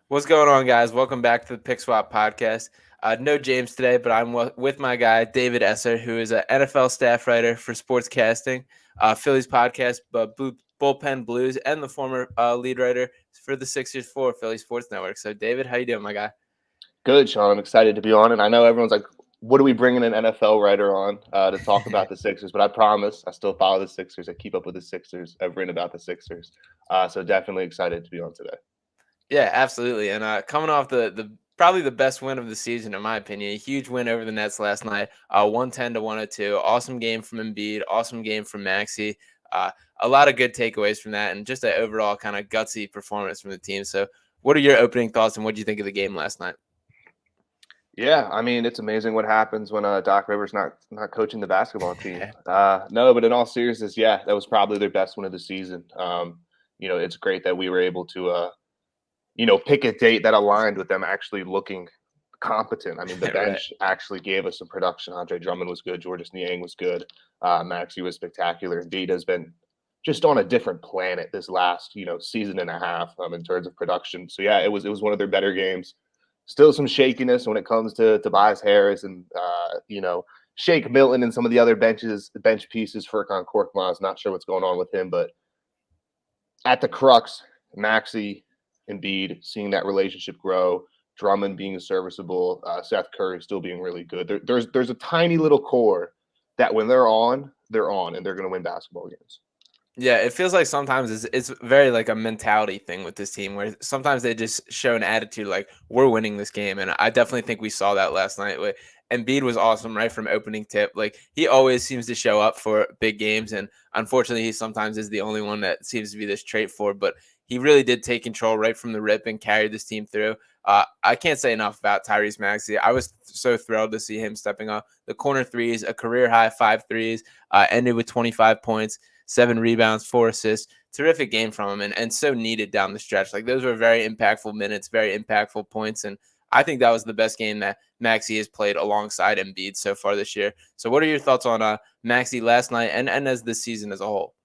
What's going on, guys? Welcome back to the Pick Swap podcast. No James today, but I'm with my guy, David Esser, who is an NFL staff writer for Sportscasting, Phillies podcast, but Bullpen Blues, and the former lead writer for the Sixers for Philly Sports Network. So, David, how you doing, my guy? Good, Sean. I'm excited to be on, and I know everyone's like, "What are we bringing an NFL writer on to talk about the Sixers?" But I promise, I still follow the Sixers. I keep up with the Sixers. I've written about the Sixers, so definitely excited to be on today. Yeah, absolutely. And coming off the probably the best win of the season, in my opinion, a huge win over the Nets last night, 110 to 102. Awesome game from Embiid, awesome game from Maxey. Uh, a lot of good takeaways from that, and just an overall kind of gutsy performance from the team. So, what are your opening thoughts, and what do you think of the game last night? Yeah, I mean, it's amazing what happens when Doc Rivers not coaching the basketball team. No, but in all seriousness, yeah, that was probably their best win of the season. It's great that we were able to pick a date that aligned with them actually looking competent. I mean, the Right. bench actually gave us some production. Andre Drummond was good. Georges Niang was good. Maxey was spectacular. Embiid has been just on a different planet this last, season and a half in terms of production. So yeah, it was one of their better games. Still some shakiness when it comes to Tobias Harris and Shake Milton and some of the other bench pieces. Furkan Korkmaz, not sure what's going on with him, but at the crux, Maxey, Embiid, seeing that relationship grow, Drummond being serviceable, Seth Curry still being really good. There's a tiny little core that when they're on, and they're going to win basketball games. Yeah, it feels like sometimes it's very like a mentality thing with this team where sometimes they just show an attitude like we're winning this game, and I definitely think we saw that last night. Embiid was awesome right from opening tip. Like he always seems to show up for big games, and unfortunately, he sometimes is the only one that seems to be this trait for. But he really did take control right from the rip and carry this team through. I can't say enough about Tyrese Maxey. I was so thrilled to see him stepping up. The corner threes, a career high 5 threes, ended with 25 points. 7 rebounds, 4 assists. Terrific game from him and so needed down the stretch. Like those were very impactful minutes, very impactful points. And I think that was the best game that Maxey has played alongside Embiid so far this year. So what are your thoughts on Maxey last night and as this season as a whole?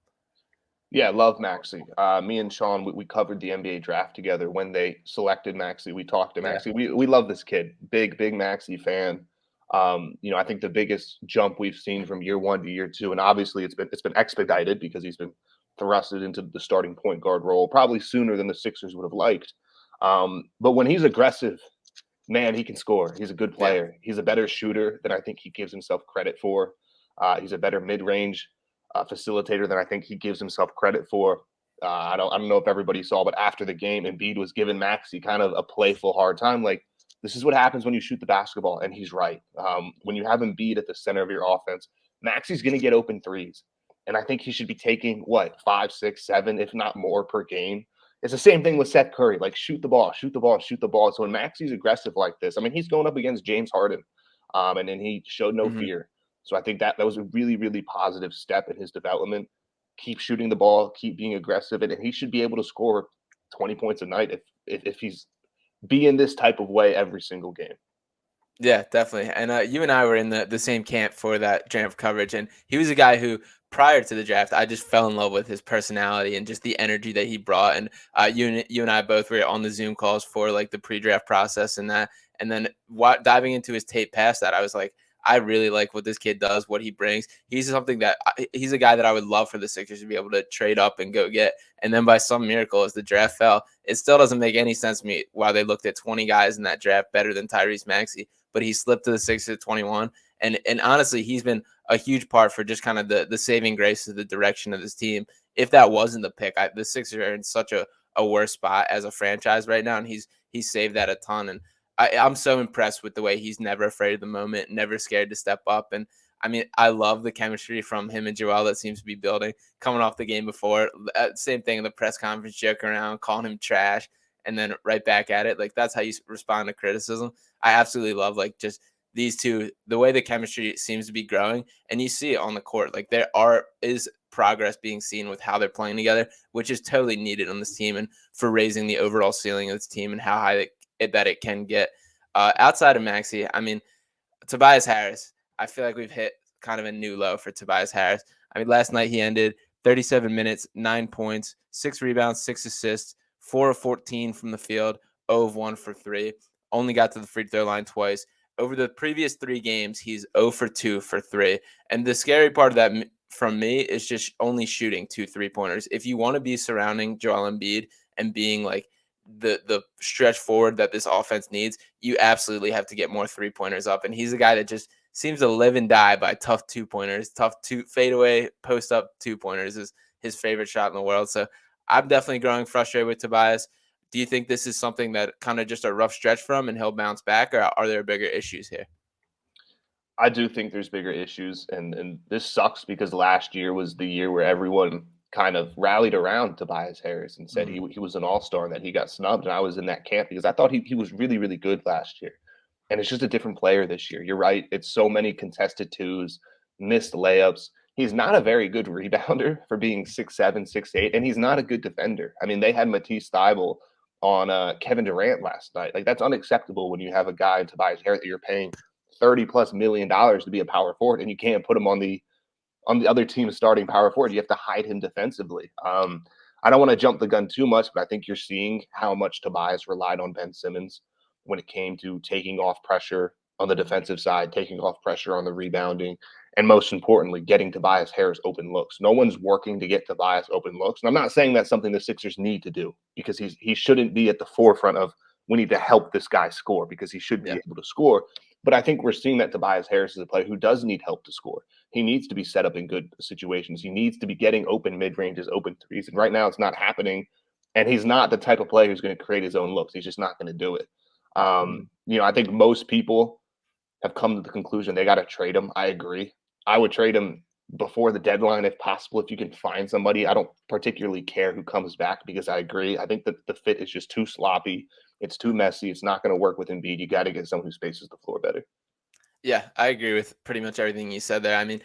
Yeah, love Maxey. Me and Sean, we covered the NBA draft together when they selected Maxey. We talked to Yeah. Maxey. We love this kid. Big Maxey fan. I think the biggest jump we've seen from year one to year two, and obviously it's been expedited because he's been thrusted into the starting point guard role probably sooner than the Sixers would have liked. But when he's aggressive, man, he can score. He's a good Yeah. player. He's a better shooter than I think he gives himself credit for. He's a better mid-range facilitator than I think he gives himself credit for. I don't know if everybody saw, but after the game, Embiid was giving Maxey kind of a playful hard time. Like, this is what happens when you shoot the basketball, and he's right. When you have Embiid at the center of your offense, Maxey's going to get open threes, and I think he should be taking what 5, 6, 7, if not more per game. It's the same thing with Seth Curry. Like, shoot the ball, shoot the ball, shoot the ball. So when Maxey's aggressive like this, I mean, he's going up against James Harden, and then he showed no Mhm. fear. So I think that was a really, really positive step in his development. Keep shooting the ball, keep being aggressive, and he should be able to score 20 points a night if he's being this type of way every single game. Yeah, definitely. And you and I were in the same camp for that draft coverage, and he was a guy who, prior to the draft, I just fell in love with his personality and just the energy that he brought. And you and I both were on the Zoom calls for like the pre-draft process and that, and then diving into his tape past that, I was like, I really like what this kid does, what he brings. He's something that he's a guy that I would love for the Sixers to be able to trade up and go get. And then by some miracle, as the draft fell, it still doesn't make any sense to me why they looked at 20 guys in that draft better than Tyrese Maxey, but he slipped to the Sixers at 21. And honestly, he's been a huge part for just kind of the saving grace of the direction of this team. If that wasn't the pick, the Sixers are in such a worse spot as a franchise right now, and he's saved that a ton. And I'm so impressed with the way he's never afraid of the moment, never scared to step up. And I mean, I love the chemistry from him and Joel that seems to be building. Coming off the game before, same thing in the press conference, joking around, calling him trash, and then right back at it. Like that's how you respond to criticism. I absolutely love like just these two, the way the chemistry seems to be growing, and you see it on the court. Like is progress being seen with how they're playing together, which is totally needed on this team and for raising the overall ceiling of this team and how high that it can get. Outside of Maxey, I mean, Tobias Harris, I feel like we've hit kind of a new low for Tobias Harris. I mean, last night he ended 37 minutes, 9 points, 6 rebounds, 6 assists, 4 of 14 from the field, 0 of 1 for 3, only got to the free throw line twice. Over the previous 3 games, he's 0 for 2 for 3. And the scary part of that from me is just only shooting 2 3-pointers. If you want to be surrounding Joel Embiid and being like the stretch forward that this offense needs, you absolutely have to get more 3-pointers up. And he's a guy that just seems to live and die by tough 2-pointers, tough fadeaway post up 2-pointers is his favorite shot in the world. So I'm definitely growing frustrated with Tobias. Do you think this is something that kind of just a rough stretch from and he'll bounce back, or are there bigger issues here? I do think there's bigger issues, and this sucks because last year was the year where everyone kind of rallied around Tobias Harris and said he was an all-star and that he got snubbed, and I was in that camp because I thought he was really, really good last year. And it's just a different player this year. You're right. It's so many contested twos, missed layups. He's not a very good rebounder for being 6'7", 6'8", and he's not a good defender. I mean, they had Matisse Thybulle on Kevin Durant last night. Like, that's unacceptable when you have a guy in Tobias Harris that you're paying $30+ million to be a power forward, and you can't put him on the other team's starting power forward. You have to hide him defensively. I don't want to jump the gun too much, but I think you're seeing how much Tobias relied on Ben Simmons when it came to taking off pressure on the defensive side, taking off pressure on the rebounding, and most importantly, getting Tobias Harris open looks. No one's working to get Tobias open looks. And I'm not saying that's something the Sixers need to do, because he shouldn't be at the forefront of we need to help this guy score, because he should be able to score. But I think we're seeing that Tobias Harris is a player who does need help to score. He needs to be set up in good situations. He needs to be getting open mid-ranges, open threes. And right now it's not happening. And he's not the type of player who's going to create his own looks. He's just not going to do it. I think most people have come to the conclusion they got to trade him. I agree. I would trade him before the deadline if possible, if you can find somebody. I don't particularly care who comes back, because I agree. I think that the fit is just too sloppy. It's too messy. It's not going to work with Embiid. You got to get someone who spaces the floor better. Yeah, I agree with pretty much everything you said there. I mean,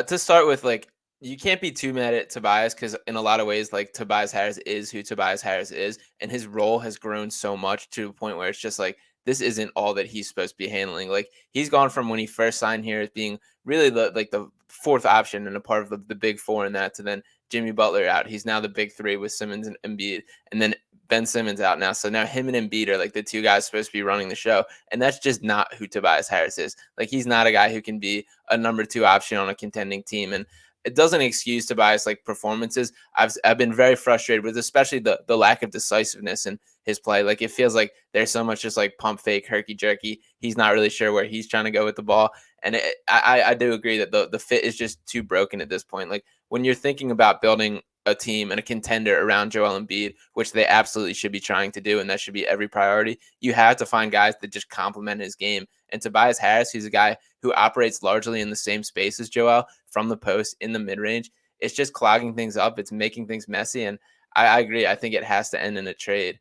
to start with, like, you can't be too mad at Tobias because in a lot of ways, like, Tobias Harris is who Tobias Harris is, and his role has grown so much to a point where it's just like this isn't all that he's supposed to be handling. Like, he's gone from when he first signed here as being really the fourth option and a part of the big four in that, to then Jimmy Butler out. He's now the big three with Simmons and Embiid, and then Ben Simmons out now. So now him and Embiid are like the two guys supposed to be running the show. And that's just not who Tobias Harris is. Like, he's not a guy who can be a number 2 option on a contending team. And it doesn't excuse Tobias like performances. I've been very frustrated with especially the lack of decisiveness in his play. Like, it feels like there's so much just like pump fake, herky jerky. He's not really sure where he's trying to go with the ball. And I do agree that the fit is just too broken at this point. Like, when you're thinking about building a team and a contender around Joel Embiid, which they absolutely should be trying to do, and that should be every priority, you have to find guys that just complement his game. And Tobias Harris, he's a guy who operates largely in the same space as Joel, from the post, in the mid-range. It's just clogging things up. It's making things messy, and I agree. I think it has to end in a trade.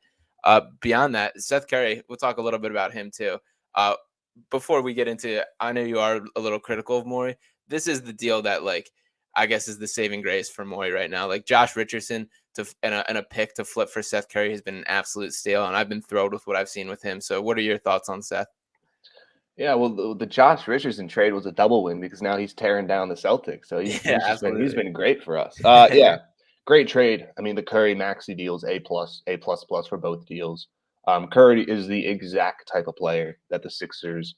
Beyond that, Seth Curry, we'll talk a little bit about him too. Before we get into, I know you are a little critical of Morey. This is the deal that, like, I guess is the saving grace for Morey right now. Like, Josh Richardson and a pick to flip for Seth Curry has been an absolute steal, and I've been thrilled with what I've seen with him. So what are your thoughts on Seth? Yeah, well, the Josh Richardson trade was a double win because now he's tearing down the Celtics. So Yeah, he's been great for us. Great trade. I mean, the Curry Maxey deals A plus for both deals. Curry is the exact type of player that the Sixers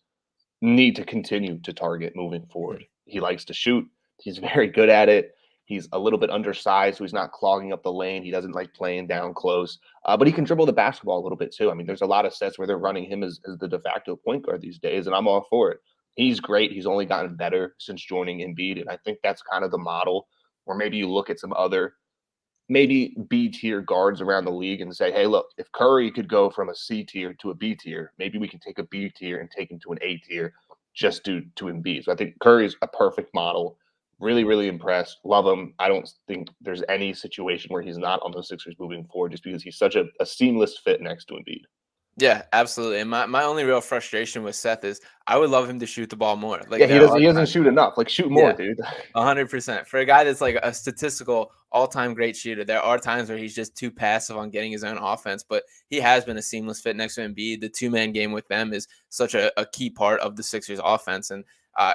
need to continue to target moving forward. He likes to shoot. He's very good at it. He's a little bit undersized, so he's not clogging up the lane. He doesn't like playing down close, but he can dribble the basketball a little bit too. I mean, there's a lot of sets where they're running him as the de facto point guard these days, and I'm all for it. He's great. He's only gotten better since joining Embiid, and I think that's kind of the model. Or maybe you look at some other maybe B tier guards around the league and say, hey, look, if Curry could go from a C tier to a B tier, maybe we can take a B tier and take him to an A tier just due to Embiid. So I think Curry is a perfect model. Really, really impressed. Love him. I don't think there's any situation where he's not on the Sixers moving forward, just because he's such a seamless fit next to Embiid. Yeah, absolutely. And my only real frustration with Seth is I would love him to shoot the ball more. Yeah, Like, there are he doesn't times. shoot enough. Like, shoot more, Yeah. dude. 100%. For a guy that's like a statistical all-time great shooter, there are times where he's just too passive on getting his own offense, but he has been a seamless fit next to Embiid. The two-man game with them is such a key part of the Sixers offense, and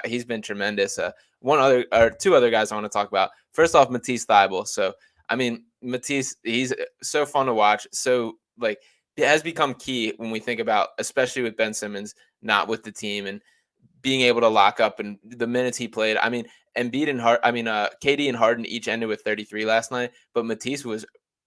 he's been tremendous. Two other guys I want to talk about. First off, Matisse Thybulle. So, I mean, Matisse, he's so fun to watch. So, like, it has become key when we think about, especially with Ben Simmons not with the team and being able to lock up and the minutes he played. I mean, Embiid and KD and Harden each ended with 33 last night, but Matisse was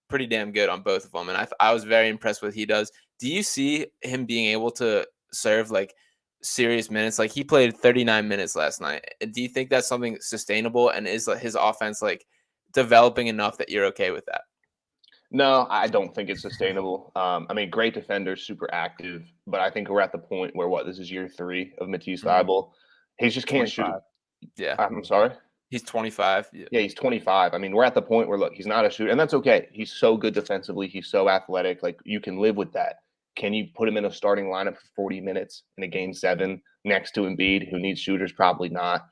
pretty damn good on both of them, and I was very impressed with what he does. Do you see him being able to serve like serious minutes? Like he played 39 minutes last night. And do you think that's something sustainable? And is like, his offense like developing enough that you're okay with that? No, I don't think it's sustainable. I mean, great defender, super active, but I think we're at the point where this is year 3 of Matisse Mhm. Thybulle. He just can't shoot. 25. Yeah, I'm sorry. he's 25. Yeah. Yeah, he's 25. I mean, we're at the point where look, he's not a shooter, and that's okay. He's so good defensively. He's so athletic. Like you can live with that. Can you put him in a starting lineup for 40 minutes in a game 7 next to Embiid, who needs shooters? Probably not.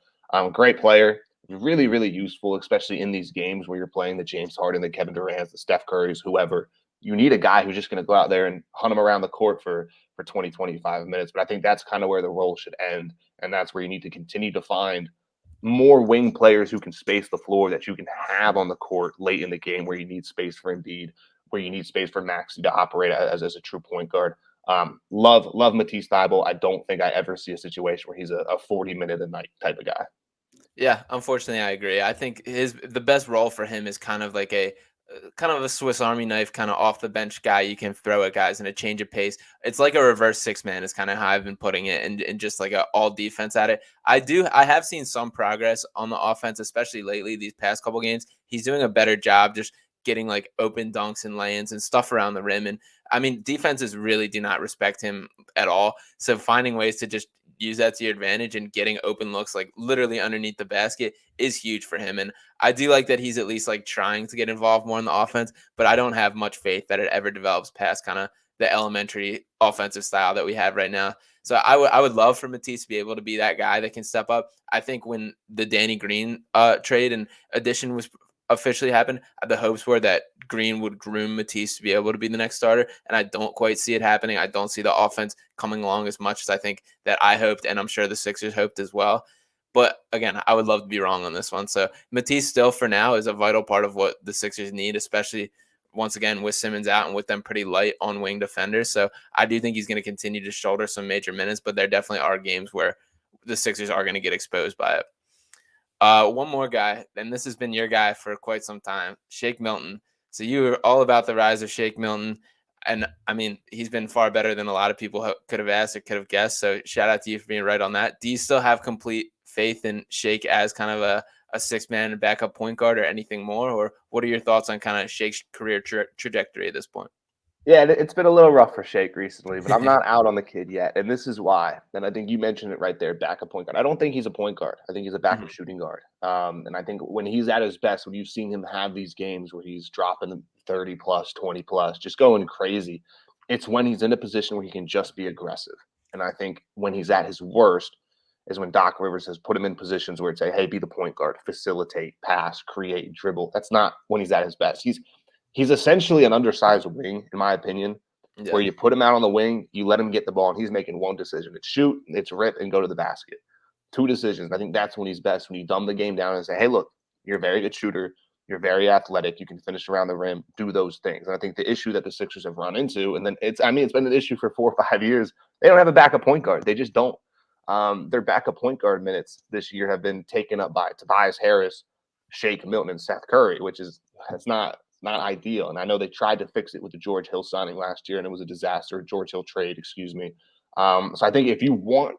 Great player, really, really useful, especially in these games where you're playing the James Harden, the Kevin Durant's, the Steph Curry's, whoever. You need a guy who's just going to go out there and hunt him around the court for 20, 25 minutes. But I think that's kind of where the role should end, and that's where you need to continue to find more wing players who can space the floor that you can have on the court late in the game where you need space for Embiid, where you need space for Maxey to operate as a true point guard. Love Matisse Thybulle. I don't think I ever see a situation where he's a 40-minute a night type of guy. Yeah, unfortunately, I agree. I think the best role for him is kind of like a kind of a Swiss Army knife, kind of off the bench guy you can throw at guys in a change of pace. It's like a reverse six man is kind of how I've been putting it, and just like a all defense at it. I have seen some progress on the offense, especially lately these past couple games. He's doing a better job just getting like open dunks and lay-ins and stuff around the rim. And I mean, defenses really do not respect him at all. So finding ways to just use that to your advantage and getting open looks like literally underneath the basket is huge for him. And I do like that he's at least like trying to get involved more in the offense, but I don't have much faith that it ever develops past kind of the elementary offensive style that we have right now. So I would love for Matisse to be able to be that guy that can step up. I think when the Danny Green trade and addition was officially happened, the hopes were that Green would groom Matisse to be able to be the next starter, and I don't quite see it happening. I don't see the offense coming along as much as I think that I hoped, and I'm sure the Sixers hoped as well. But again, I would love to be wrong on this one. So Matisse still for now is a vital part of what the Sixers need, especially once again with Simmons out and with them pretty light on wing defenders. So I do think he's going to continue to shoulder some major minutes, but there definitely are games where the Sixers are going to get exposed by it. One more guy, and this has been your guy for quite some time, Shake Milton. So you were all about the rise of Shake Milton, and I mean he's been far better than a lot of people could have asked or could have guessed. So shout out to you for being right on that. Do you still have complete faith in Shake as kind of a six-man backup point guard or anything more, or what are your thoughts on kind of Shake's career trajectory at this point? Yeah, it's been a little rough for Shake recently, but I'm not out on the kid yet, and this is why. And I think you mentioned it right there, backup point guard. I don't think he's a point guard. I think he's a backup Mhm. shooting guard. And I think when he's at his best, when you've seen him have these games where he's dropping 30 plus, 20 plus, just going crazy, it's when he's in a position where he can just be aggressive. And I think when he's at his worst is when Doc Rivers has put him in positions where it's say, hey, be the point guard, facilitate, pass, create, dribble. That's not when he's at his best. He's essentially an undersized wing, in my opinion, Yeah. where you put him out on the wing, you let him get the ball, and he's making one decision. It's shoot, it's rip, and go to the basket. Two decisions. I think that's when he's best, when you dumb the game down and say, hey, look, you're a very good shooter. You're very athletic. You can finish around the rim, do those things. And I think the issue that the Sixers have run into, and then it's been an issue for 4 or 5 years. They don't have a backup point guard. They just don't. Their backup point guard minutes this year have been taken up by Tobias Harris, Shake Milton, and Seth Curry, which is that's not ideal. And I know they tried to fix it with the George Hill signing last year, and it was a disaster. George Hill trade, excuse me. So I think if you want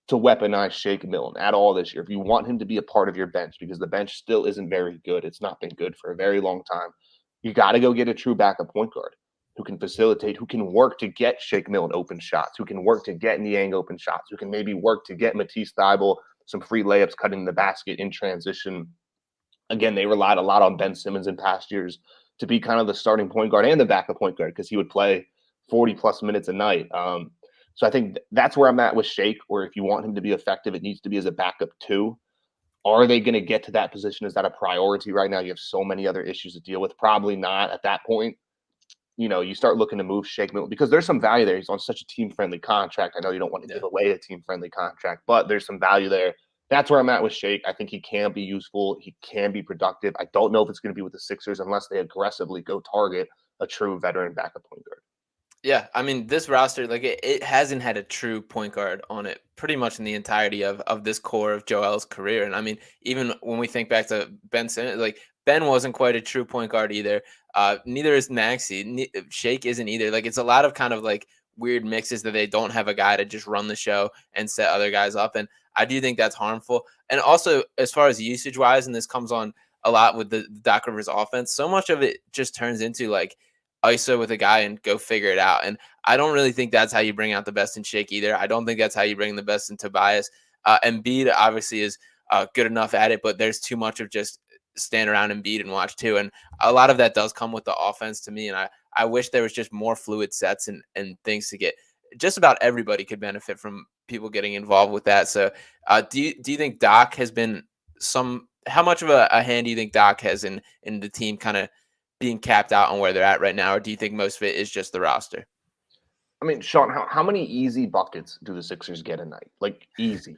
to weaponize Shake Milton at all this year, if you want him to be a part of your bench, because the bench still isn't very good, it's not been good for a very long time, you got to go get a true backup point guard who can facilitate, who can work to get Shake Milton open shots, who can work to get Niang open shots, who can maybe work to get Matisse Thybulle some free layups cutting the basket in transition. Again, they relied a lot on Ben Simmons in past years to be kind of the starting point guard and the backup point guard because he would play 40 plus minutes a night. So I think that's where I'm at with Shake, where if you want him to be effective, it needs to be as a backup too. Are they going to get to that position? Is that a priority right now? You have so many other issues to deal with. Probably not at that point. You start looking to move Shake Milton because there's some value there. He's on such a team-friendly contract. I know you don't want to Yeah. give away a team-friendly contract, but there's some value there. That's where I'm at with Shake. I think he can be useful. He can be productive. I don't know if it's going to be with the Sixers unless they aggressively go target a true veteran backup point guard. Yeah, I mean, this roster, like it hasn't had a true point guard on it pretty much in the entirety of this core of Joel's career. And I mean, even when we think back to Ben Simmons, like Ben wasn't quite a true point guard either. Neither is Maxey. Shake isn't either. Like it's a lot of kind of like weird mixes that they don't have a guy to just run the show and set other guys up. And I do think that's harmful. And also, as far as usage wise, and this comes on a lot with the Doc Rivers offense, so much of it just turns into like ISO with a guy and go figure it out. And I don't really think that's how you bring out the best in Shake either. I don't think that's how you bring the best in Tobias. Embiid obviously is good enough at it, but there's too much of just stand around Embiid and watch too. And a lot of that does come with the offense to me. And I wish there was just more fluid sets and things to get. Just about everybody could benefit from people getting involved with that. So do you think Doc has been how much of a hand do you think Doc has in the team kind of being capped out on where they're at right now, or do you think most of it is just the roster? I mean, Sean, how many easy buckets do the Sixers get a night? Like easy.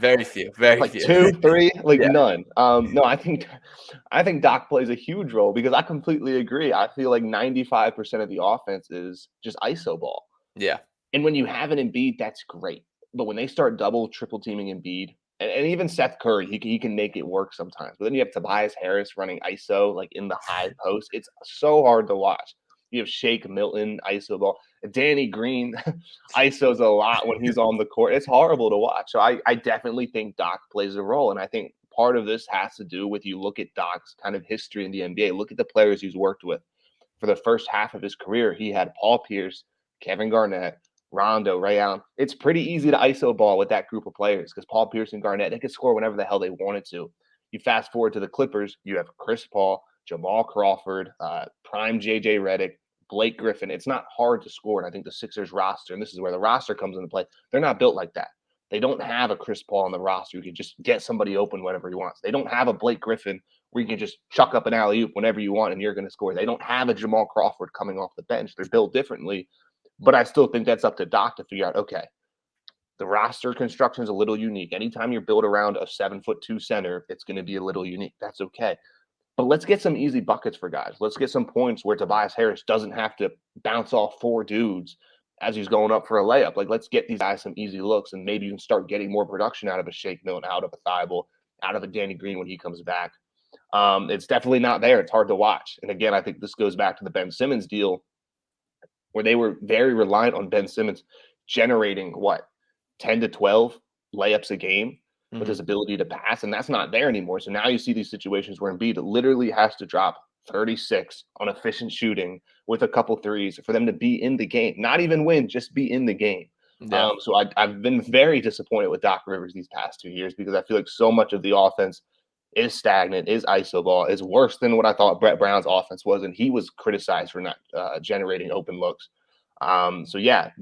Very few, very Like few. 2, 3, like Yeah, none. No, I think Doc plays a huge role because I completely agree. I feel like 95% of the offense is just ISO ball. yeah, And when you have an Embiid, that's great. But when they start double, triple teaming Embiid, and even Seth Curry, he can make it work sometimes. But then you have Tobias Harris running ISO like in the high post. It's so hard to watch. You have Shake Milton, ISO ball. Danny Green, ISOs a lot when he's on the court. It's horrible to watch. So I definitely think Doc plays a role. And I think part of this has to do with you look at Doc's kind of history in the NBA. Look at the players he's worked with. For the first half of his career, he had Paul Pierce, Kevin Garnett, Rondo, Ray Allen. It's pretty easy to ISO ball with that group of players because Paul Pierce and Garnett, they could score whenever the hell they wanted to. You fast forward to the Clippers, you have Chris Paul, Jamal Crawford, prime JJ Redick, Blake Griffin. It's not hard to score. And I think the Sixers roster, and this is where the roster comes into play, they're not built like that. They don't have a Chris Paul on the roster who can just get somebody open whenever he wants. They don't have a Blake Griffin where you can just chuck up an alley oop whenever you want and you're going to score. They don't have a Jamal Crawford coming off the bench. They're built differently. But I still think that's up to Doc to figure out, okay, the roster construction is a little unique. Anytime you're built around a 7'2" center, it's going to be a little unique. That's okay. But let's get some easy buckets for guys. Let's get some points where Tobias Harris doesn't have to bounce off 4 dudes as he's going up for a layup. Like, let's get these guys some easy looks, and maybe you can start getting more production out of a Shake Milton, out of a Thibault, out of a Danny Green when he comes back. It's definitely not there. It's hard to watch. And again, I think this goes back to the Ben Simmons deal where they were very reliant on Ben Simmons generating 10 to 12 layups a game with his ability to pass, and that's not there anymore. So now you see these situations where Embiid literally has to drop 36 on efficient shooting with a couple threes for them to be in the game, not even win, just be in the game. yeah, So I've been very disappointed with Doc Rivers these past 2 years because I feel like so much of the offense is stagnant, is iso ball, is worse than what I thought Brett Brown's offense was, and he was criticized for not generating open looks. So yeah,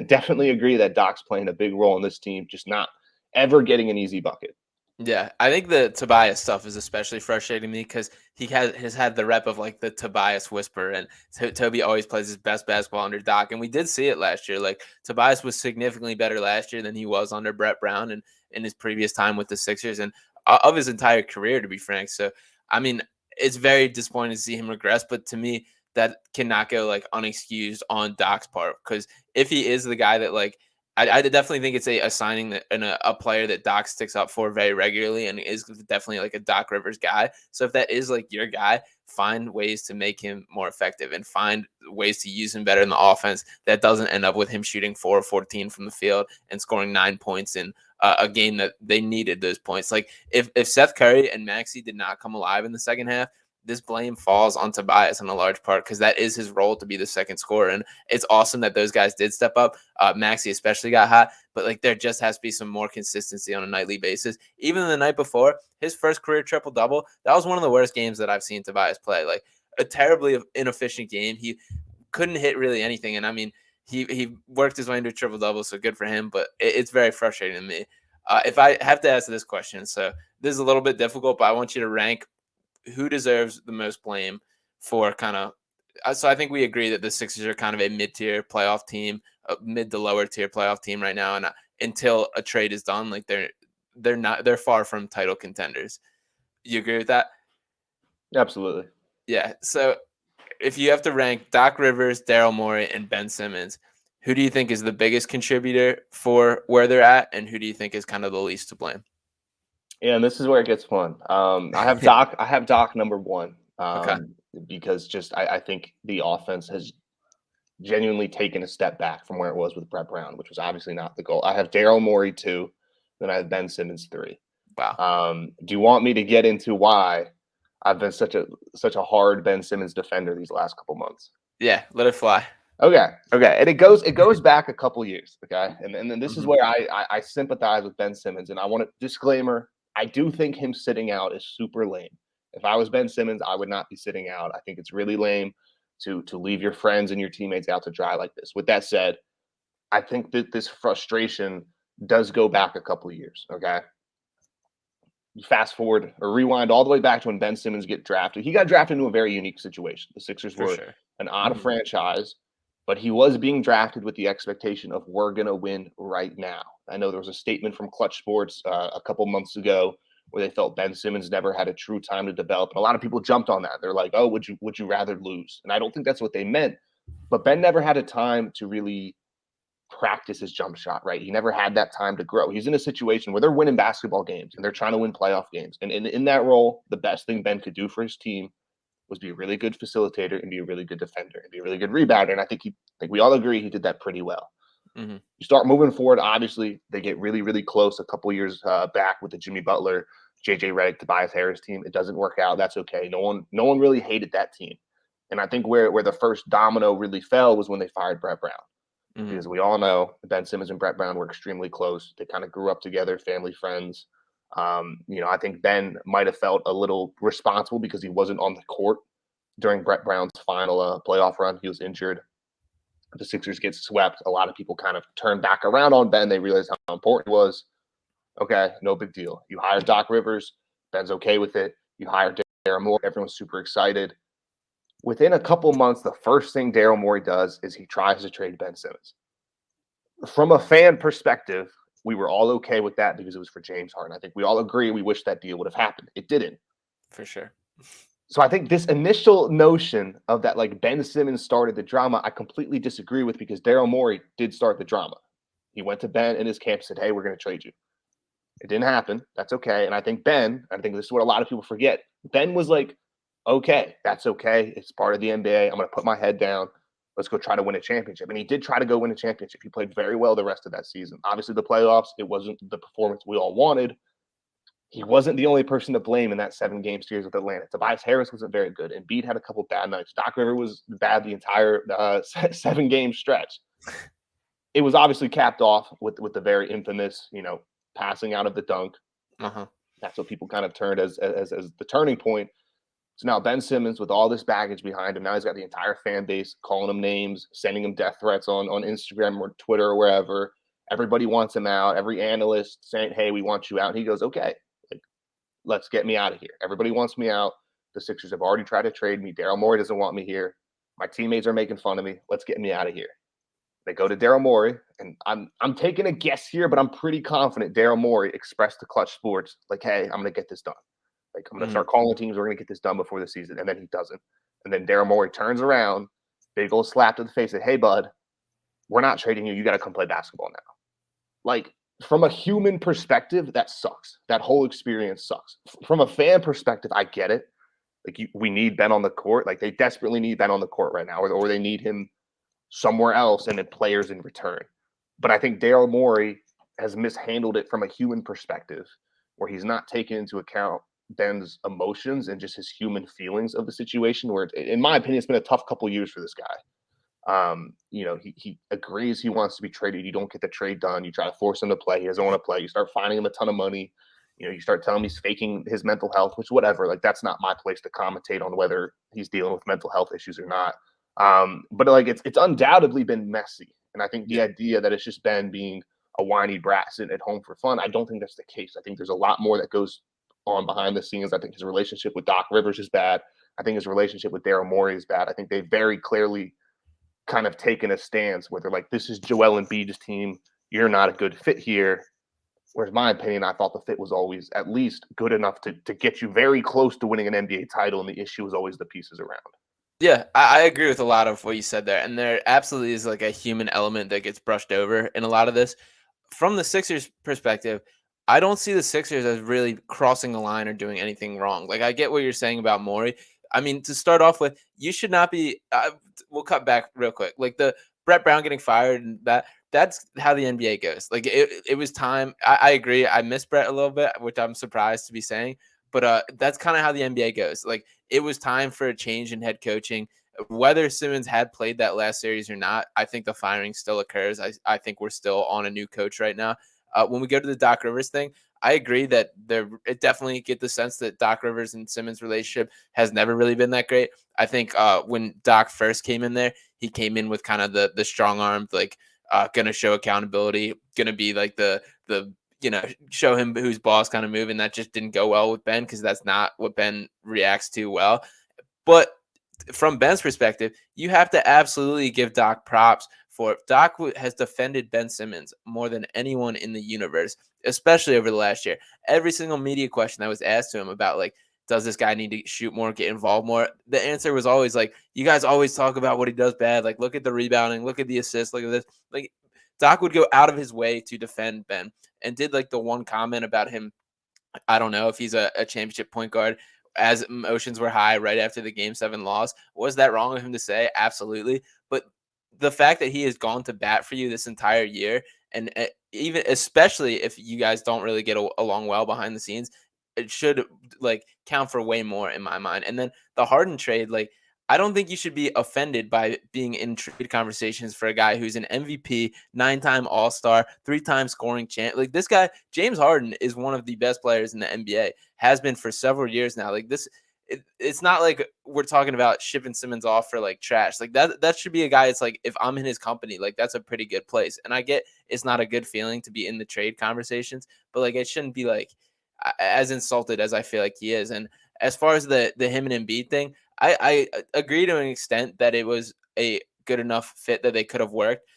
definitely agree that Doc's playing a big role in this team, just not ever getting an easy bucket. yeah. I think the Tobias stuff is especially frustrating me because he has had the rep of like the Tobias whisper, and Toby always plays his best basketball under Doc, and we did see it last year. Like Tobias was significantly better last year than he was under Brett Brown and in his previous time with the Sixers and of his entire career, to be frank. So I mean, it's very disappointing to see him regress, but to me, that cannot go like unexcused on Doc's part because if he is the guy that like I definitely think it's a signing that and a player that Doc sticks up for very regularly and is definitely like a Doc Rivers guy. So if that is like your guy, find ways to make him more effective and find ways to use him better in the offense that doesn't end up with him shooting 4 or 14 from the field and scoring 9 points in a game that they needed those points. Like if Seth Curry and Maxey did not come alive in the second half, this blame falls on Tobias in a large part because that is his role to be the second scorer. And it's awesome that those guys did step up. Maxey especially got hot, but like there just has to be some more consistency on a nightly basis. Even the night before, his first career triple double, that was one of the worst games that I've seen Tobias play. Like a terribly inefficient game. He couldn't hit really anything. And I mean, he worked his way into a triple double, so good for him. But it's very frustrating to me. If I have to answer this question, so this is a little bit difficult, but I want you to rank who deserves the most blame for kind of so I think we agree that the Sixers are kind of a mid-tier playoff team, a mid to lower tier playoff team right now, and until a trade is done, like they're far from title contenders. You agree with that? Absolutely. Yeah. So if you have to rank Doc Rivers, Daryl Morey, and Ben Simmons, who do you think is the biggest contributor for where they're at, and who do you think is kind of the least to blame? Yeah, and this is where it gets fun. I have Doc. I have Doc number one Okay. because I think the offense has genuinely taken a step back from where it was with Brett Brown, which was obviously not the goal. I have Daryl Morey 2, then I have Ben Simmons 3. Wow. Do you want me to get into why I've been such a hard Ben Simmons defender these last couple months? Yeah, let it fly. Okay, and it goes back a couple years, okay, and then this is Mhm. where I sympathize with Ben Simmons, and I want a disclaimer: I do think him sitting out is super lame. If I was Ben Simmons, I would not be sitting out. I think it's really lame to leave your friends and your teammates out to dry like this. With that said, I think that this frustration does go back a couple of years. Okay, fast forward or rewind all the way back to when Ben Simmons get drafted. He got drafted into a very unique situation. The Sixers For were sure. an odd Mhm. franchise, but he was being drafted with the expectation of we're gonna win right now. I know there was a statement from Clutch Sports a couple months ago where they felt Ben Simmons never had a true time to develop, and a lot of people jumped on that. They're like, "Oh, would you rather lose?" And I don't think that's what they meant. But Ben never had a time to really practice his jump shot, right? He never had that time to grow. He's in a situation where they're winning basketball games and they're trying to win playoff games. And in that role, the best thing Ben could do for his team was be a really good facilitator and be a really good defender and be a really good rebounder. And I think we all agree he did that pretty well. Mhm. You start moving forward, obviously, they get really, really close a couple years back with the Jimmy Butler, JJ Redick, Tobias Harris team. It doesn't work out. That's okay. No one really hated that team. And I think where the first domino really fell was when they fired Brett Brown, Mhm. because we all know Ben Simmons and Brett Brown were extremely close. They kind of grew up together, family friends. I think Ben might have felt a little responsible because he wasn't on the court during Brett Brown's final playoff run. He was injured. The Sixers get swept. A lot of people kind of turn back around on Ben. They realize how important it was. Okay, no big deal. You hire Doc Rivers. Ben's okay with it. You hire Daryl Morey. Everyone's super excited. Within a couple months, the first thing Daryl Morey does is he tries to trade Ben Simmons. From a fan perspective, we were all okay with that because it was for James Harden. I think we all agree we wish that deal would have happened. It didn't. For sure. So I think this initial notion of that, like, Ben Simmons started the drama, I completely disagree with, because Daryl Morey did start the drama. He went to Ben in his camp and said, "Hey, we're going to trade you." It didn't happen. That's okay. And I think this is what a lot of people forget. Ben was like, "Okay, that's okay. It's part of the NBA. I'm going to put my head down. Let's go try to win a championship." And he did try to go win a championship. He played very well the rest of that season. Obviously, the playoffs, it wasn't the performance we all wanted. He wasn't the only person to blame in that 7-game series with Atlanta. Tobias Harris wasn't very good. Embiid had a couple bad nights. Doc Rivers was bad the entire 7-game stretch. It was obviously capped off with the very infamous, passing out of the dunk. Uh-huh. That's what people kind of turned as the turning point. So now Ben Simmons, with all this baggage behind him, now he's got the entire fan base calling him names, sending him death threats on Instagram or Twitter or wherever. Everybody wants him out. Every analyst saying, "Hey, we want you out." And he goes, "Okay, let's get me out of here. Everybody wants me out. The Sixers have already tried to trade me. Daryl Morey doesn't want me here. My teammates are making fun of me. Let's get me out of here." They go to Daryl Morey, and I'm taking a guess here, but I'm pretty confident Daryl Morey expressed to Clutch Sports, like, "Hey, I'm gonna get this done. Like, I'm gonna Mhm. start calling teams. We're gonna get this done before the season." And then he doesn't. And then Daryl Morey turns around, big old slap to the face, and, "Hey, bud, we're not trading you. You got to come play basketball now." Like, from a human perspective, that sucks. That whole experience sucks. From a fan perspective, I get it. Like, we need Ben on the court. Like, they desperately need Ben on the court right now, or they need him somewhere else and then players in return. But I think Daryl Morey has mishandled it from a human perspective, where he's not taken into account Ben's emotions and just his human feelings of the situation. Where, in my opinion, it's been a tough couple years for this guy. He agrees he wants to be traded. You don't get the trade done. You try to force him to play. He doesn't want to play. You start finding him a ton of money. You start telling him he's faking his mental health, which, whatever. Like, that's not my place to commentate on whether he's dealing with mental health issues or not. But like, it's undoubtedly been messy. And I think the Yeah. idea that it's just Ben being a whiny brat sitting at home for fun, I don't think that's the case. I think there's a lot more that goes on behind the scenes. I think his relationship with Doc Rivers is bad. I think his relationship with Daryl Morey is bad. I think they very clearly kind of taken a stance where they're like, "This is Joel Embiid's team. You're not a good fit here." Whereas, my opinion, I thought the fit was always at least good enough to get you very close to winning an NBA title, and the issue was always the pieces around. Yeah, I agree with a lot of what you said there, and there absolutely is like a human element that gets brushed over in a lot of this. From the Sixers' perspective, I don't see the Sixers as really crossing the line or doing anything wrong. Like I get what you're saying about Morey. I mean, to start off with, you should not be. We'll cut back real quick. Like the Brett Brown getting fired, and that's how the NBA goes. Like it was time. I agree. I miss Brett a little bit, which I'm surprised to be saying. But that's kind of how the NBA goes. Like it was time for a change in head coaching. Whether Simmons had played that last series or not, I think the firing still occurs. I think we're still on a new coach right now. When we go to the Doc Rivers thing, I agree that it definitely get the sense that Doc Rivers and Simmons relationship has never really been that great. I think when Doc first came in there, he came in with kind of the strong armed, like gonna show accountability, gonna be like the show him who's boss kind of move, and that just didn't go well with Ben because that's not what Ben reacts to well. But from Ben's perspective, you have to absolutely give Doc props for it. Doc has defended Ben Simmons more than anyone in the universe, especially over the last year. Every single media question that was asked to him about like, does this guy need to shoot more, get involved more? The answer was always like, you guys always talk about what he does bad. Like, look at the rebounding, look at the assists, look at this. Like, Doc would go out of his way to defend Ben and did like the one comment about him. I don't know if he's a championship point guard as emotions were high right after the game 7 loss. Was that wrong of him to say? Absolutely. But the fact that he has gone to bat for you this entire year, and even especially if you guys don't really get along well behind the scenes, it should like count for way more in my mind. And then the Harden trade, like I don't think you should be offended by being in trade conversations for a guy who's an MVP, 9-time All Star, 3-time scoring champ. Like this guy, James Harden, is one of the best players in the NBA. Has been for several years now. Like this, it's not like we're talking about shipping Simmons off for like trash. Like that should be a guy. It's like if I'm in his company, like that's a pretty good place. And I get it's not a good feeling to be in the trade conversations, but like it shouldn't be like as insulted as I feel like he is. And as far as the him and Embiid thing, I agree to an extent that it was a good enough fit that they could have worked.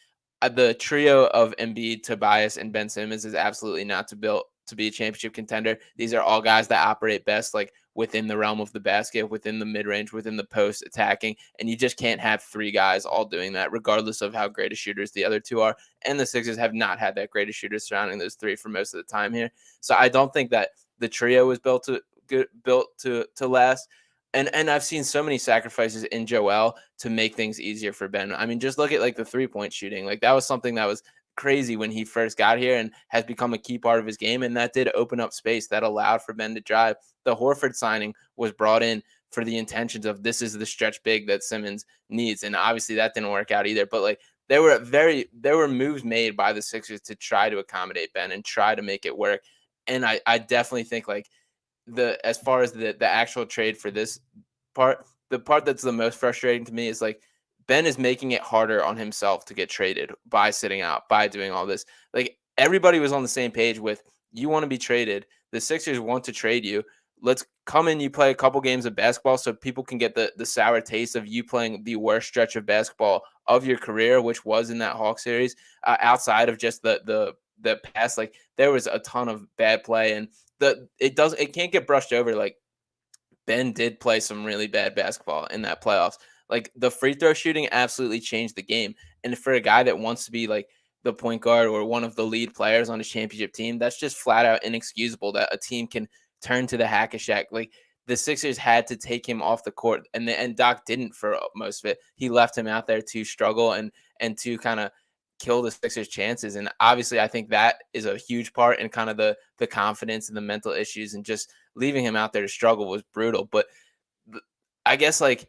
The trio of Embiid, Tobias, and Ben Simmons is absolutely not to build to be a championship contender. These are all guys that operate best like within the realm of the basket, within the mid range, within the post attacking, and you just can't have three guys all doing that, regardless of how great of shooters the other two are. And the Sixers have not had that great of shooters surrounding those three for most of the time here. So I don't think that the trio was built to last. And I've seen so many sacrifices in Joel to make things easier for Ben. I mean, just look at like the 3-point shooting. Like that was something that was crazy when he first got here and has become a key part of his game. And that did open up space that allowed for Ben to drive. The Horford signing was brought in for the intentions of this is the stretch big that Simmons needs. And obviously that didn't work out either. But like there were moves made by the Sixers to try to accommodate Ben and try to make it work. And I definitely think like the as far as the actual trade for this part, the part that's the most frustrating to me is like Ben is making it harder on himself to get traded by sitting out, by doing all this. Like everybody was on the same page with you want to be traded. The Sixers want to trade you. Let's come in, you play a couple games of basketball so people can get the sour taste of you playing the worst stretch of basketball of your career, which was in that Hawk series, outside of just the past. Like there was a ton of bad play and it can't get brushed over. Like Ben did play some really bad basketball in that playoffs. Like the free throw shooting absolutely changed the game. And for a guy that wants to be like the point guard or one of the lead players on his championship team, that's just flat out inexcusable that a team can turn to the hack a Shaq. Like the Sixers had to take him off the court, and Doc didn't for most of it. He left him out there to struggle and to kind of kill the Sixers' chances. And obviously, I think that is a huge part in kind of the confidence and the mental issues, and just leaving him out there to struggle was brutal. But I guess like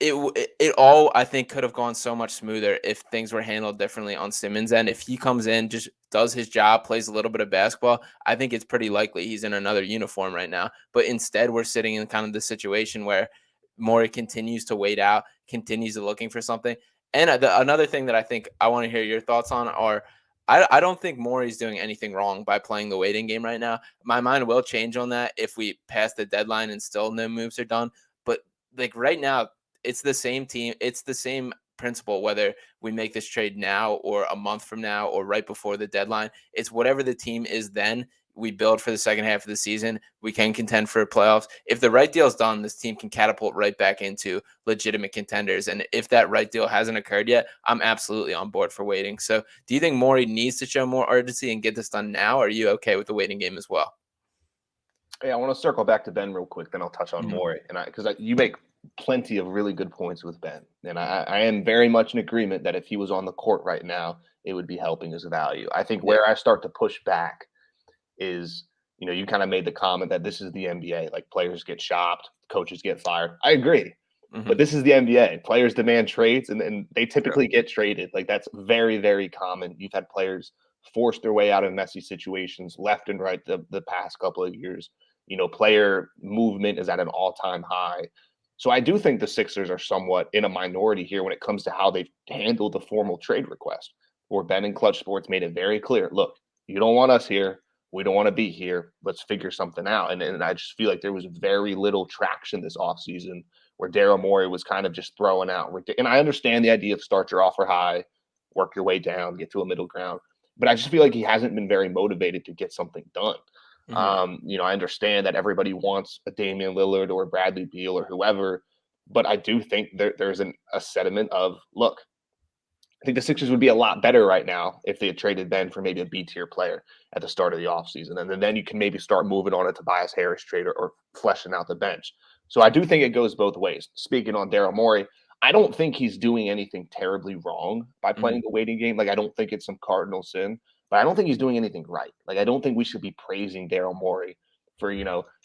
it all I think could have gone so much smoother if things were handled differently on Simmons' end. If he comes in, just does his job, plays a little bit of basketball, I think it's pretty likely he's in another uniform right now. But instead, we're sitting in kind of the situation where Morey continues to wait out, continues to looking for something. And another thing that I think I want to hear your thoughts on are I don't think Morey's doing anything wrong by playing the waiting game right now. My mind will change on that if we pass the deadline and still no moves are done. But like right now, it's the same team. It's the same principle, whether we make this trade now or a month from now or right before the deadline. It's whatever the team is then. we build for the second half of the season, we can contend for playoffs. If the right deal is done, this team can catapult right back into legitimate contenders. And if that right deal hasn't occurred yet, I'm absolutely on board for waiting. So do you think Morey needs to show more urgency and get this done now? Or are you okay with the waiting game as well? Yeah, I want to circle back to Ben real quick, then I'll touch on Mhm. Morey. And because you make plenty of really good points with Ben. And I am very much in agreement that if he was on the court right now, it would be helping his value. I think Yeah. where I start to push back is, you kind of made the comment that this is the NBA. Like players get shopped, coaches get fired. I agree. But Mhm. this is the NBA. Players demand trades and they True. typically get traded. Like that's very, very common. You've had players force their way out of messy situations left and right the past couple of years. Player movement is at an all-time high. So I do think the Sixers are somewhat in a minority here when it comes to how they've handled the formal trade request. Where Ben and Clutch Sports made it very clear, look, you don't want us here. We don't want to be here. Let's figure something out. And I just feel like there was very little traction this offseason where Daryl Morey was kind of just throwing out. And I understand the idea of start your offer high, work your way down, get to a middle ground. But I just feel like he hasn't been very motivated to get something done. Mhm. I understand that everybody wants a Damian Lillard or a Bradley Beal or whoever, but I do think there's a sentiment of, look, I think the Sixers would be a lot better right now if they had traded Ben for maybe a B tier player at the start of the offseason. And then you can maybe start moving on a Tobias Harris trade or fleshing out the bench. So I do think it goes both ways. Speaking on Daryl Morey, I don't think he's doing anything terribly wrong by Mhm. playing the waiting game. Like, I don't think it's some cardinal sin, but I don't think he's doing anything right. Like, I don't think we should be praising Daryl Morey for,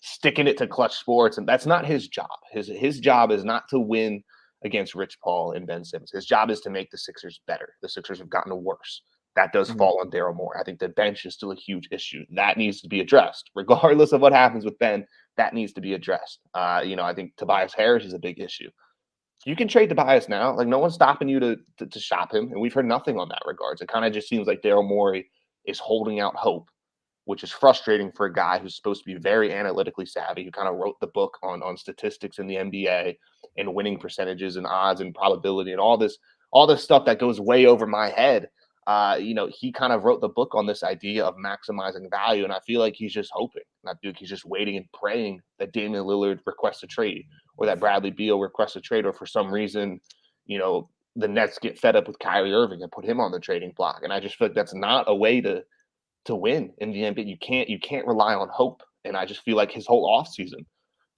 sticking it to clutch sports. And that's not his job. His job is not to win against Rich Paul and Ben Simmons. His job is to make the Sixers better. The Sixers have gotten worse. That does Mhm. fall on Daryl Morey. I think the bench is still a huge issue. That needs to be addressed, regardless of what happens with Ben. That needs to be addressed. I think Tobias Harris is a big issue. You can trade Tobias now. Like no one's stopping you to shop him, and we've heard nothing on that regards. It kind of just seems like Daryl Morey is holding out hope, which is frustrating for a guy who's supposed to be very analytically savvy, who kind of wrote the book on statistics in the NBA and winning percentages and odds and probability and all this stuff that goes way over my head. He kind of wrote the book on this idea of maximizing value, and I feel like he's just hoping. And I feel like he's just waiting and praying that Damian Lillard requests a trade, or that Bradley Beal requests a trade, or for some reason, the Nets get fed up with Kyrie Irving and put him on the trading block. And I just feel like that's not a way to win in the NBA. You can't rely on hope. And I just feel like his whole offseason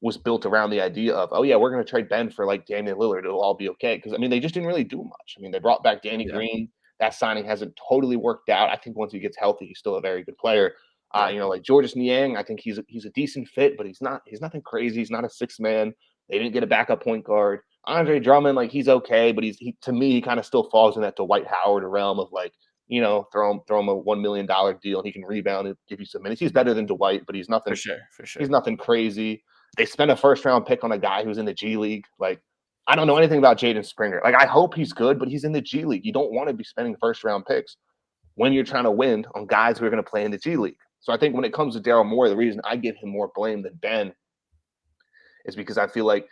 was built around the idea of, oh yeah, we're going to trade Ben for like Damian Lillard. It'll all be okay. Because I mean, they just didn't really do much. I mean, they brought back Danny Yeah. Green. That signing hasn't totally worked out. I think once he gets healthy, he's still a very good player. Yeah. Like Georges Niang, I think he's a decent fit, but he's nothing crazy. He's not a six man. They didn't get a backup point guard. Andre Drummond, like he's okay, but to me, he kind of still falls in that Dwight Howard realm of like, throw him a $1 million deal and he can rebound and give you some minutes. He's better than Dwight, but he's For nothing. sure. For He's sure. nothing crazy. They spent a first round pick on a guy who's in the G League. Like, I don't know anything about Jaden Springer. Like, I hope he's good, but he's in the G League. You don't want to be spending first round picks when you're trying to win on guys who are going to play in the G League. So I think when it comes to Daryl Morey, the reason I give him more blame than Ben is because I feel like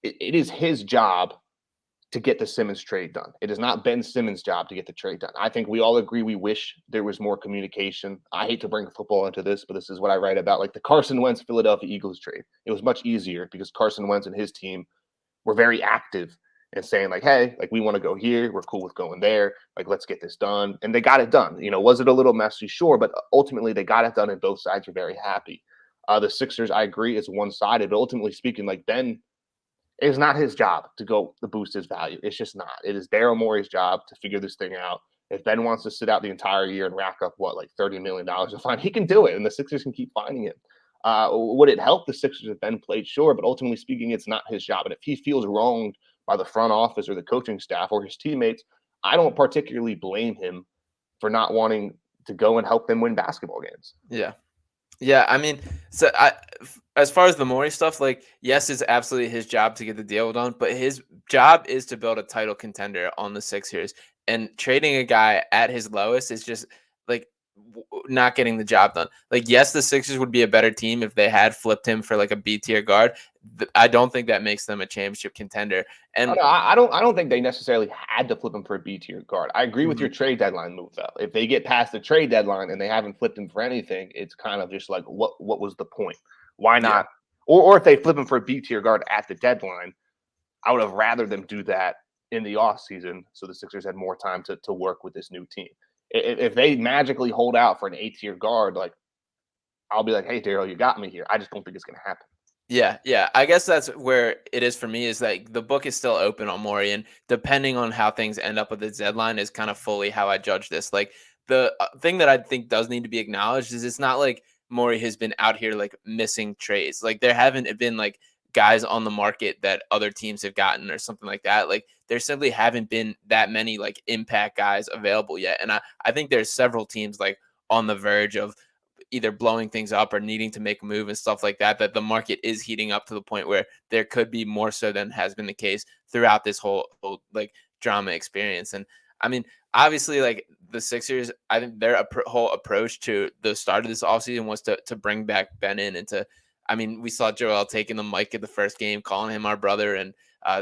it is his job to get the Simmons trade done. It is not Ben Simmons' job to get the trade done. I think we all agree we wish there was more communication. I hate to bring football into this, but this is what I write about. Like the Carson Wentz Philadelphia Eagles trade. It was much easier because Carson Wentz and his team were very active and saying like, hey, like we want to go here. We're cool with going there. Like, let's get this done. And they got it done. Was it a little messy? Sure. But ultimately they got it done and both sides were very happy. The Sixers, I agree, is one-sided. But ultimately speaking, like Ben, it is not his job to go to boost his value. It's just not. It is Daryl Morey's job to figure this thing out. If Ben wants to sit out the entire year and rack up like $30 million to find, he can do it, and the Sixers can keep finding him. Would it help the Sixers if Ben played? Sure, but ultimately speaking, it's not his job. And if he feels wronged by the front office or the coaching staff or his teammates, I don't particularly blame him for not wanting to go and help them win basketball games. Yeah. Yeah, I mean, as far as the Morey stuff, like, yes, it's absolutely his job to get the deal done, but his job is to build a title contender on the Sixers. And trading a guy at his lowest is just like not getting the job done. Like, yes, the Sixers would be a better team if they had flipped him for like a B tier guard. I don't think that makes them a championship contender. Oh, And no, I don't think they necessarily had to flip him for a B tier guard. I agree with mhm, your trade deadline move though. If they get past the trade deadline and they haven't flipped him for anything, it's kind of just like what was the point? Why yeah, not? Or if they flip him for a B tier guard at the deadline, I would have rather them do that in the off season so the Sixers had more time to work with this new team. If they magically hold out for an A tier guard, like I'll be like, hey Daryl, you got me here. I just don't think it's gonna happen. yeah, yeah. I guess that's where it is for me, is like the book is still open on Morey, and depending on how things end up with the deadline is kind of fully how I judge this. Like, the thing that I think does need to be acknowledged is it's not like Morey has been out here like missing trades. Like, there haven't been like guys on the market that other teams have gotten or something like that. Like, there simply haven't been that many like impact guys available yet. And I think there's several teams like on the verge of either blowing things up or needing to make a move and stuff like that, that the market is heating up to the point where there could be more so than has been the case throughout this whole like drama experience. And I mean, obviously, like the Sixers, I think their whole approach to the start of this offseason was to bring back Ben in and to, I mean, we saw Joel taking the mic at the first game, calling him our brother, and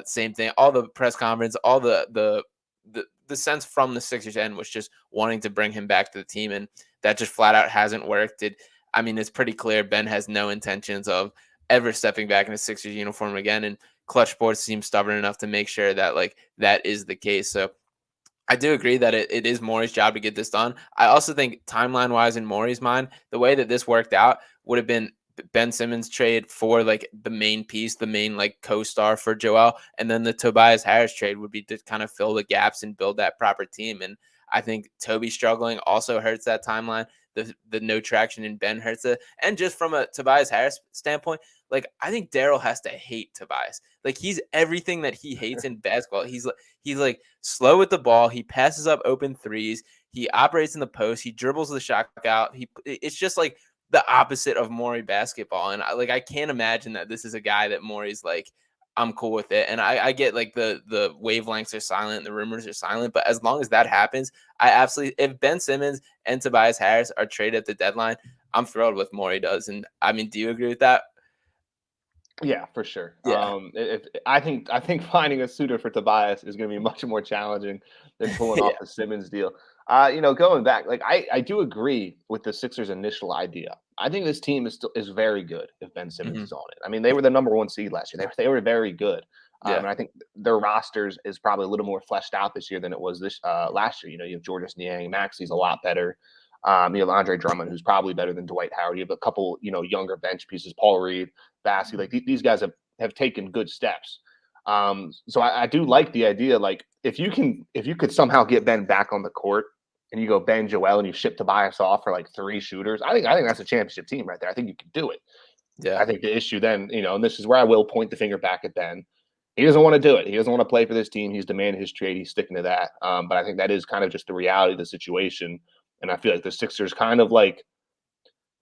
same thing, all the press conference, all the sense from the Sixers end was just wanting to bring him back to the team, and that just flat out hasn't worked. I mean, it's pretty clear Ben has no intentions of ever stepping back in a Sixers uniform again, and Clutch Sports seems stubborn enough to make sure that like that is the case. So I do agree that it is Morey's job to get this done. I also think timeline wise, in Morey's mind, the way that this worked out would have been Ben Simmons trade for like the main piece, the main like co-star for Joel, and then the Tobias Harris trade would be to kind of fill the gaps and build that proper team. And I think Toby struggling also hurts that timeline. The no traction in Ben hurts it. And just from a Tobias Harris standpoint, like I think Daryl has to hate Tobias. Like, he's everything that he hates in basketball. He's like slow with the ball. He passes up open threes. He operates in the post. He dribbles the shot out. It's just like the opposite of Morey basketball. And I can't imagine that this is a guy that Morey's like, I'm cool with it. And I get like the wavelengths are silent, the rumors are silent. But as long as that happens, I absolutely, if Ben Simmons and Tobias Harris are traded at the deadline, I'm thrilled with Morey does. And I mean, do you agree with that? Yeah, for sure. Yeah. If I think finding a suitor for Tobias is going to be much more challenging than pulling off Yeah. the Simmons deal. Going back, like I do agree with the Sixers' initial idea. I think this team is very good if Ben Simmons Hmm. is on it. I mean, they were the number one seed last year. They were very good. Yeah. And I think their rosters is probably a little more fleshed out this year than it was this last year. You have Georges Niang, Maxey's a lot better. You have Andre Drummond, who's probably better than Dwight Howard. You have a couple, younger bench pieces, Paul Reed, Bassey. Like these guys have taken good steps. So I do like the idea. Like if you could somehow get Ben back on the court and you go Ben Joel and you ship Tobias off for like three shooters, I think that's a championship team right there. I think you can do it. Yeah. I think the issue then, and this is where I will point the finger back at Ben. He doesn't want to do it. He doesn't want to play for this team. He's demanded his trade. He's sticking to that. But I think that is kind of just the reality of the situation. And I feel like the Sixers they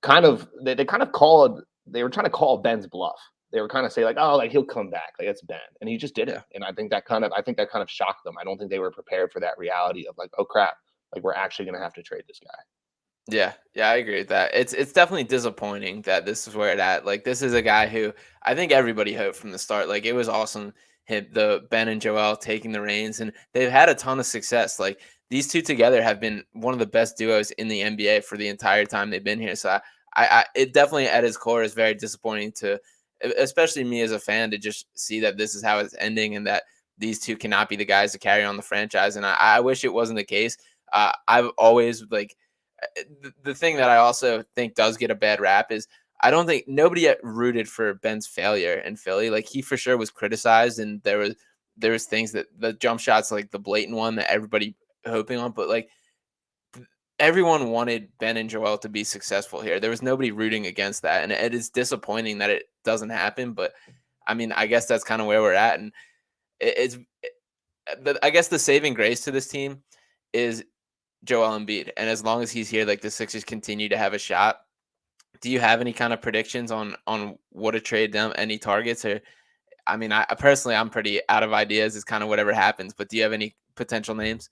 kind of called they were trying to call Ben's bluff. They were kind of say like, oh, like he'll come back, like it's Ben, and he just didn't. Yeah. And I think that kind of shocked them. I don't think they were prepared for that reality of like, oh crap, like we're actually going to have to trade this guy. Yeah, yeah, I agree with that. It's definitely disappointing that this is where it at. Like, this is a guy who I think everybody hoped from the start. Like, it was awesome, the Ben and Joel taking the reins, and they've had a ton of success. Like, these two together have been one of the best duos in the NBA for the entire time they've been here. So it definitely at its core is very disappointing to, especially me as a fan, to just see that this is how it's ending and that these two cannot be the guys to carry on the franchise. And I wish it wasn't the case. I've always like the thing that I also think does get a bad rap is I don't think nobody yet rooted for Ben's failure in Philly. Like, he for sure was criticized, and there was things that the jump shots, like the blatant one that everybody hoping on, but like everyone wanted Ben and Joel to be successful here. There was nobody rooting against that, and it is disappointing that it doesn't happen. But I mean, I guess that's kind of where we're at, and it's. I guess the saving grace to this team is Joel Embiid, and as long as he's here, like the Sixers continue to have a shot. Do you have any kind of predictions on what to trade them? Any targets? Or I mean, I personally, I'm pretty out of ideas. It's kind of whatever happens. But do you have any potential names?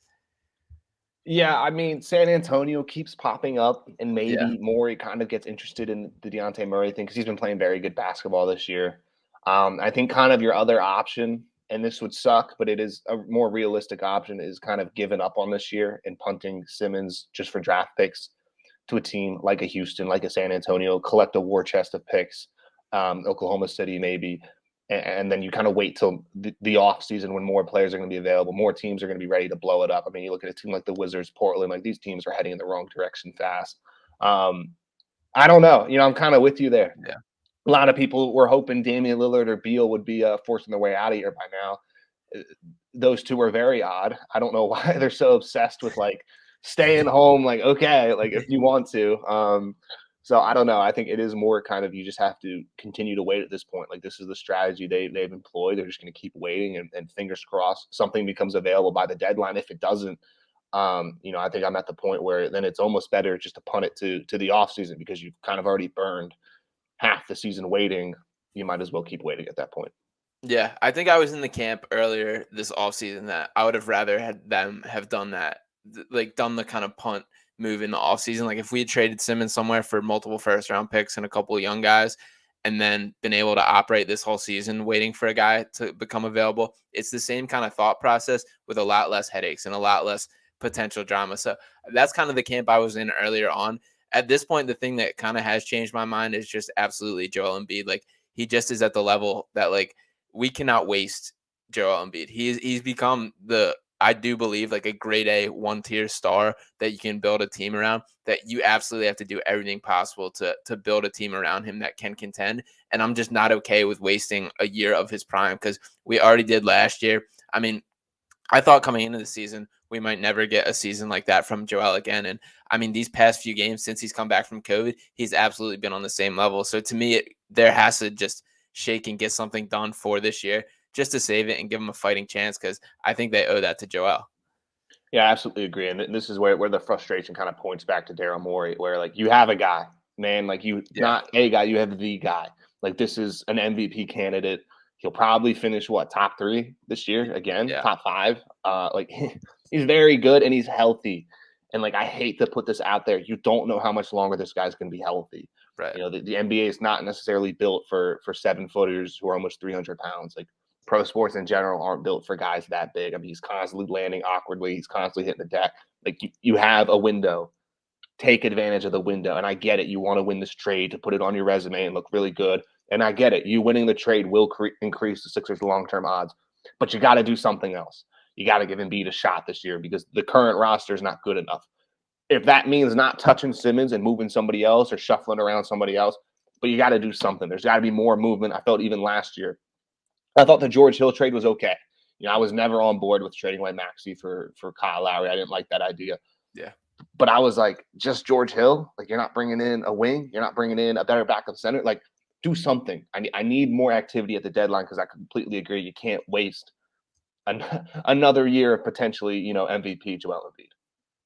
Yeah, I mean, San Antonio keeps popping up, and Yeah, maybe Morey kind of gets interested in the Deontay Murray thing because he's been playing very good basketball this year. I think kind of your other option, and this would suck, but it is a more realistic option, is kind of giving up on this year and punting Simmons just for draft picks to a team like a Houston, like a San Antonio, collect a war chest of picks, Oklahoma City maybe, and then you kind of wait till the off season when more players are going to be available, more teams are going to be ready to blow it up. I mean, you look at a team like the Wizards, Portland, like these teams are heading in the wrong direction fast. Um, I don't know. I'm kind of with you there. yeah, A lot of people were hoping Damian Lillard or Beal would be forcing their way out of here by now. Uh, Those two are very odd. I don't know why they're so obsessed with like staying home. Like, okay, like if you want to. So I don't know. I think it is more kind of you just have to continue to wait at this point. Like this is the strategy they've employed. They're just going to keep waiting and fingers crossed something becomes available by the deadline. If it doesn't, I think I'm at the point where then it's almost better just to punt it to the off season because you've kind of already burned half the season waiting. You might as well keep waiting at that point. yeah. I think I was in the camp earlier this offseason that I would have rather had them have done that, like done the kind of punt move in the offseason. Like if we had traded Simmons somewhere for multiple first round picks and a couple of young guys, and then been able to operate this whole season waiting for a guy to become available, it's the same kind of thought process with a lot less headaches and a lot less potential drama. So that's kind of the camp I was in earlier on. At this point, the thing that kind of has changed my mind is just absolutely Joel Embiid. Like he just is at the level that like we cannot waste Joel Embiid. He's become the, I do believe, like a grade A 1 tier star that you can build a team around, that you absolutely have to do everything possible to build a team around him that can contend. And I'm just not okay with wasting a year of his prime because we already did last year. I mean, I thought coming into the season, we might never get a season like that from Joel again. And I mean, these past few games since he's come back from COVID, he's absolutely been on the same level. So to me, there has to just shake and get something done for this year just to save it and give him a fighting chance because I think they owe that to Joel. Yeah, I absolutely agree. And this is where the frustration kind of points back to Daryl Morey, where like you have a guy, man, like you Yeah. not a guy, you have the guy. Like this is an MVP candidate. He'll probably finish what top three this year again, Yeah. top five. Like he's very good and he's healthy. And like I hate to put this out there, you don't know how much longer this guy's going to be healthy. Right. The NBA is not necessarily built for 7 footers who are almost 300 pounds. Like pro sports in general aren't built for guys that big. I mean, he's constantly landing awkwardly. He's constantly hitting the deck. Like you have a window. Take advantage of the window. And I get it. You want to win this trade to put it on your resume and look really good. And I get it. You winning the trade will increase the Sixers' long-term odds. But you got to do something else. You got to give Embiid a shot this year because the current roster is not good enough. If that means not touching Simmons and moving somebody else or shuffling around somebody else, but you got to do something. There's got to be more movement. I felt even last year I thought the George Hill trade was okay. I was never on board with trading away Maxey for Kyle Lowry. I didn't like that idea. Yeah. But I was like, just George Hill? Like, you're not bringing in a wing? You're not bringing in a better backup center? Like, do something. I need more activity at the deadline because I completely agree. You can't waste another year of potentially, MVP Joel Embiid.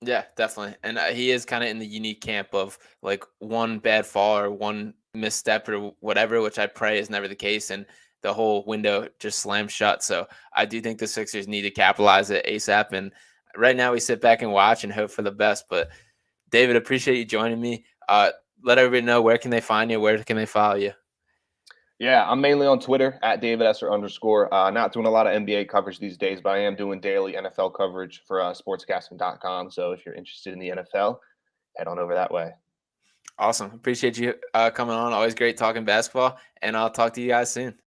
Yeah, definitely. And he is kind of in the unique camp of like one bad fall or one misstep or whatever, which I pray is never the case. And the whole window just slams shut. So I do think the Sixers need to capitalize it ASAP. And right now we sit back and watch and hope for the best. But David, appreciate you joining me. Let everybody know, where can they find you? Where can they follow you? Yeah, I'm mainly on Twitter at David Esser _. Not doing a lot of NBA coverage these days, but I am doing daily NFL coverage for sportscasting.com. So if you're interested in the NFL, head on over that way. Awesome. Appreciate you coming on. Always great talking basketball. And I'll talk to you guys soon.